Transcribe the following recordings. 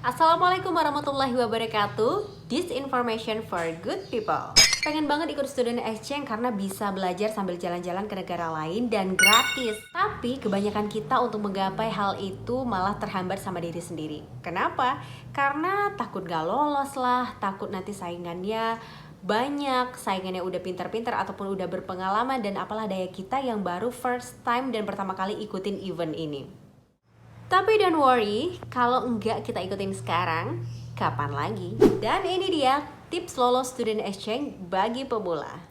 Assalamualaikum warahmatullahi wabarakatuh. This information for good people. Pengen banget ikut student exchange karena bisa belajar sambil jalan-jalan ke negara lain dan gratis. Tapi kebanyakan kita untuk menggapai hal itu malah terhambat sama diri sendiri. Kenapa? Karena takut gak lolos lah, takut nanti saingannya banyak, saingannya udah pintar-pintar ataupun udah berpengalaman, dan apalah daya kita yang baru first time dan pertama kali ikutin event ini. Tapi don't worry, kalau enggak kita ikutin sekarang, kapan lagi? Dan ini dia tips lolos student exchange bagi pemula.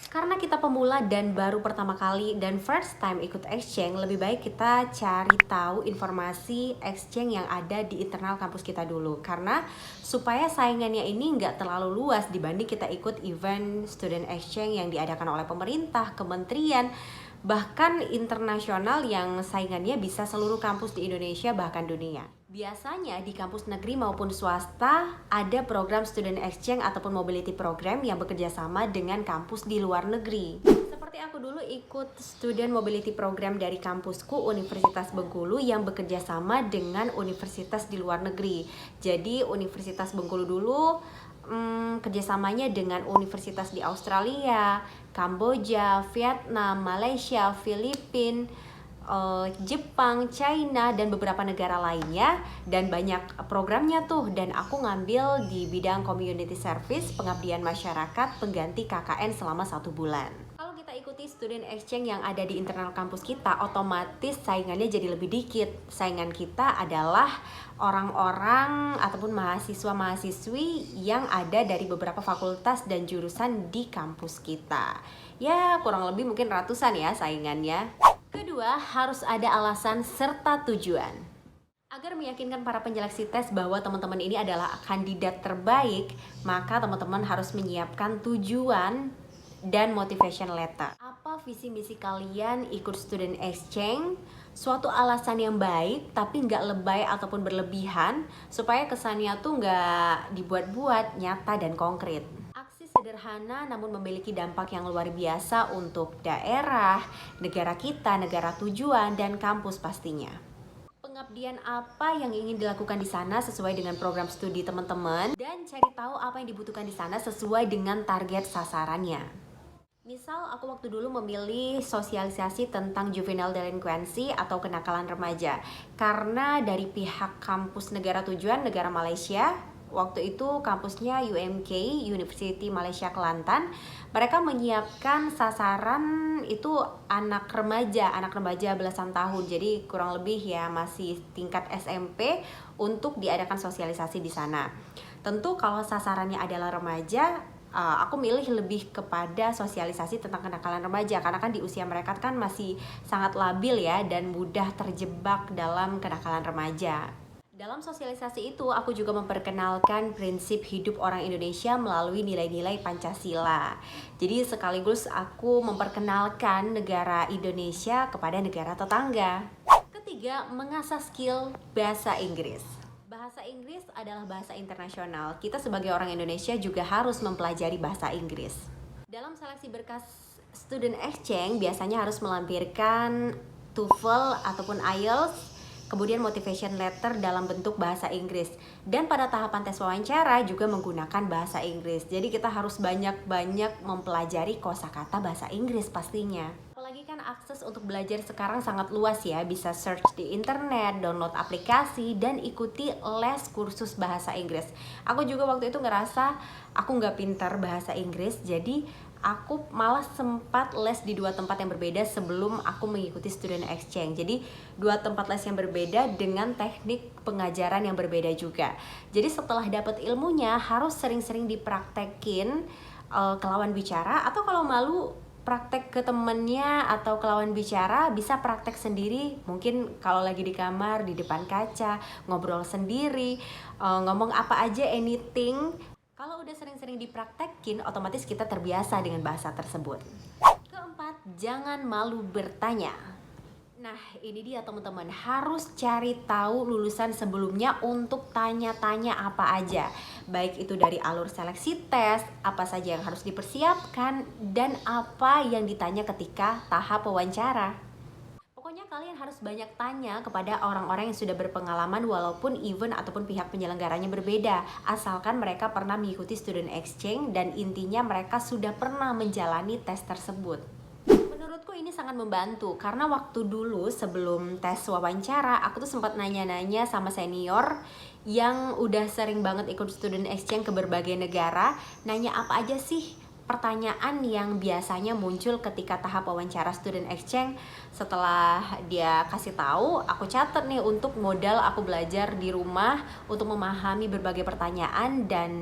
Karena kita pemula dan baru pertama kali dan first time ikut exchange, lebih baik kita cari tahu informasi exchange yang ada di internal kampus kita dulu. Karena supaya saingannya ini nggak terlalu luas dibanding kita ikut event student exchange yang diadakan oleh pemerintah, kementerian, bahkan internasional yang saingannya bisa seluruh kampus di Indonesia bahkan dunia. Biasanya di kampus negeri maupun swasta ada program student exchange ataupun mobility program yang bekerja sama dengan kampus di luar negeri. Seperti aku dulu ikut student mobility program dari kampusku Universitas Bengkulu yang bekerja sama dengan universitas di luar negeri. Jadi Universitas Bengkulu dulu kerjasamanya dengan universitas di Australia, Kamboja, Vietnam, Malaysia, Filipina, Jepang, China, dan beberapa negara lainnya, dan banyak programnya tuh. Dan aku ngambil di bidang community service, pengabdian masyarakat, pengganti KKN selama 1 bulan. Kalau kita ikuti student exchange yang ada di internal kampus kita, otomatis saingannya jadi lebih dikit. Saingan kita adalah orang-orang ataupun mahasiswa-mahasiswi yang ada dari beberapa fakultas dan jurusan di kampus kita. Ya, kurang lebih mungkin ratusan ya saingannya. Kedua, harus ada alasan serta tujuan. Agar meyakinkan para penyeleksi tes bahwa teman-teman ini adalah kandidat terbaik, maka teman-teman harus menyiapkan tujuan dan motivation letter. Apa visi misi kalian ikut student exchange? Suatu alasan yang baik tapi nggak lebay ataupun berlebihan, supaya kesannya tuh nggak dibuat-buat, nyata dan konkret. Sederhana namun memiliki dampak yang luar biasa untuk daerah, negara kita, negara tujuan, dan kampus pastinya. Pengabdian apa yang ingin dilakukan di sana sesuai dengan program studi teman-teman, dan cari tahu apa yang dibutuhkan di sana sesuai dengan target sasarannya. Misal aku waktu dulu memilih sosialisasi tentang juvenile delinquency atau kenakalan remaja, karena dari pihak kampus negara tujuan, negara Malaysia, waktu itu kampusnya UMK, University Malaysia Kelantan, mereka menyiapkan sasaran itu anak remaja belasan tahun, jadi kurang lebih ya masih tingkat SMP untuk diadakan sosialisasi di sana. Tentu kalau sasarannya adalah remaja, aku milih lebih kepada sosialisasi tentang kenakalan remaja, karena kan di usia mereka kan masih sangat labil ya dan mudah terjebak dalam kenakalan remaja. Dalam sosialisasi itu, aku juga memperkenalkan prinsip hidup orang Indonesia melalui nilai-nilai Pancasila. Jadi sekaligus aku memperkenalkan negara Indonesia kepada negara tetangga. Ketiga, mengasah skill bahasa Inggris. Bahasa Inggris adalah bahasa internasional. Kita sebagai orang Indonesia juga harus mempelajari bahasa Inggris. Dalam seleksi berkas student exchange, biasanya harus melampirkan TOEFL ataupun IELTS, kemudian motivation letter dalam bentuk bahasa Inggris, dan pada tahapan tes wawancara juga menggunakan bahasa Inggris. Jadi kita harus banyak-banyak mempelajari kosakata bahasa Inggris pastinya. Apalagi kan akses untuk belajar sekarang sangat luas ya, bisa search di internet, download aplikasi, dan ikuti les kursus bahasa Inggris. Aku juga waktu itu ngerasa aku nggak pintar bahasa Inggris, jadi aku malah sempat les di 2 tempat yang berbeda sebelum aku mengikuti student exchange. Jadi 2 tempat les yang berbeda dengan teknik pengajaran yang berbeda juga. Jadi setelah dapat ilmunya harus sering-sering dipraktekin ke lawan bicara, atau kalau malu praktek ke temennya atau ke lawan bicara, bisa praktek sendiri. Mungkin kalau lagi di kamar, di depan kaca, ngobrol sendiri, ngomong apa aja, anything. Kalau udah sering-sering dipraktekin, otomatis kita terbiasa dengan bahasa tersebut. Keempat, jangan malu bertanya. Nah, ini dia teman-teman, harus cari tahu lulusan sebelumnya untuk tanya-tanya apa aja. Baik itu dari alur seleksi tes, apa saja yang harus dipersiapkan, dan apa yang ditanya ketika tahap wawancara. Pokoknya kalian harus banyak tanya kepada orang-orang yang sudah berpengalaman walaupun event ataupun pihak penyelenggaranya berbeda. Asalkan mereka pernah mengikuti student exchange dan intinya mereka sudah pernah menjalani tes tersebut. Menurutku ini sangat membantu karena waktu dulu sebelum tes wawancara aku tuh sempat nanya-nanya sama senior yang udah sering banget ikut student exchange ke berbagai negara, nanya apa aja sih pertanyaan yang biasanya muncul ketika tahap wawancara student exchange. Setelah dia kasih tahu, aku catat nih untuk modal aku belajar di rumah untuk memahami berbagai pertanyaan dan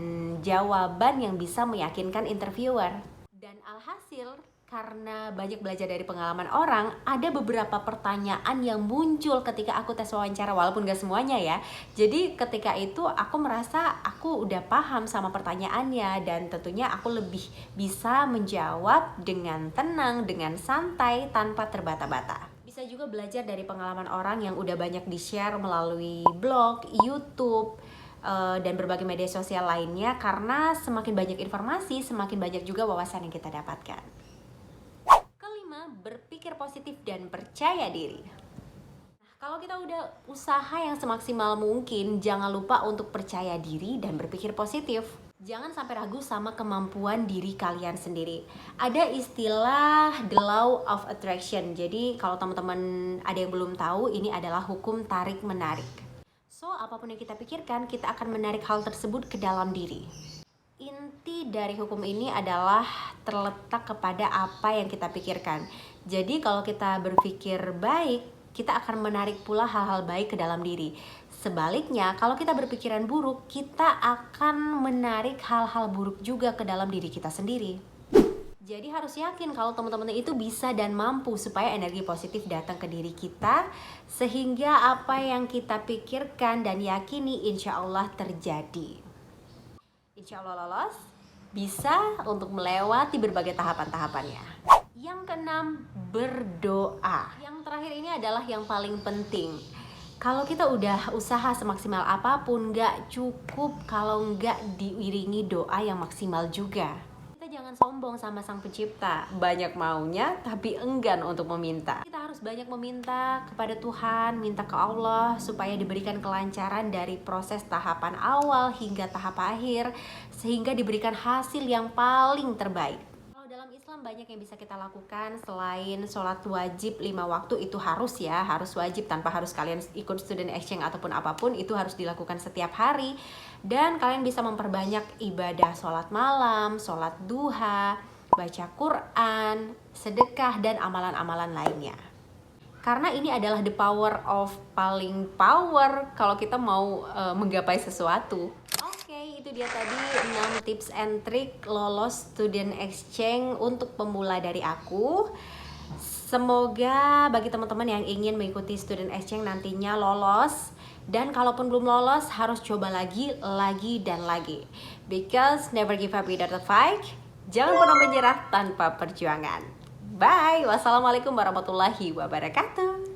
jawaban yang bisa meyakinkan interviewer. Dan alhasil, karena banyak belajar dari pengalaman orang, ada beberapa pertanyaan yang muncul ketika aku tes wawancara, walaupun gak semuanya ya. Jadi ketika itu aku merasa aku udah paham sama pertanyaannya dan tentunya aku lebih bisa menjawab dengan tenang, dengan santai, tanpa terbata-bata. Bisa juga belajar dari pengalaman orang yang udah banyak di-share melalui blog, YouTube, dan berbagai media sosial lainnya, karena semakin banyak informasi, semakin banyak juga wawasan yang kita dapatkan. Berpikir positif dan percaya diri. Nah, kalau kita udah usaha yang semaksimal mungkin, jangan lupa untuk percaya diri dan berpikir positif. Jangan sampai ragu sama kemampuan diri kalian sendiri. Ada istilah the law of attraction. Jadi kalau teman-teman ada yang belum tahu, ini adalah hukum tarik-menarik. So, apapun yang kita pikirkan, kita akan menarik hal tersebut ke dalam diri. Inti dari hukum ini adalah terletak kepada apa yang kita pikirkan. Jadi kalau kita berpikir baik, kita akan menarik pula hal-hal baik ke dalam diri. Sebaliknya, kalau kita berpikiran buruk, kita akan menarik hal-hal buruk juga ke dalam diri kita sendiri. Jadi harus yakin kalau teman-teman itu bisa dan mampu supaya energi positif datang ke diri kita, sehingga apa yang kita pikirkan dan yakini insya Allah terjadi. Insya Allah lolos, bisa untuk melewati berbagai tahapan-tahapannya. Yang keenam, berdoa. Yang terakhir ini adalah yang paling penting. Kalau kita udah usaha semaksimal apapun, gak cukup kalau gak diiringi doa yang maksimal juga. Kita jangan sombong sama Sang Pencipta, banyak maunya tapi enggan untuk meminta. Kita harus banyak meminta kepada Tuhan, minta ke Allah supaya diberikan kelancaran dari proses tahapan awal hingga tahap akhir, sehingga diberikan hasil yang paling terbaik. Dalam Islam banyak yang bisa kita lakukan selain sholat wajib 5 waktu, itu harus wajib tanpa harus kalian ikut student exchange ataupun apapun, itu harus dilakukan setiap hari. Dan kalian bisa memperbanyak ibadah sholat malam, sholat duha, baca Quran, sedekah, dan amalan-amalan lainnya. Karena ini adalah the power of paling power kalau kita mau menggapai sesuatu. Itu dia tadi 6 tips and trick lolos student exchange untuk pemula dari aku. Semoga bagi teman-teman yang ingin mengikuti student exchange nantinya lolos. Dan kalaupun belum lolos, harus coba lagi dan lagi. Because never give up without a fight. Jangan pernah menyerah tanpa perjuangan. Bye. Wassalamualaikum warahmatullahi wabarakatuh.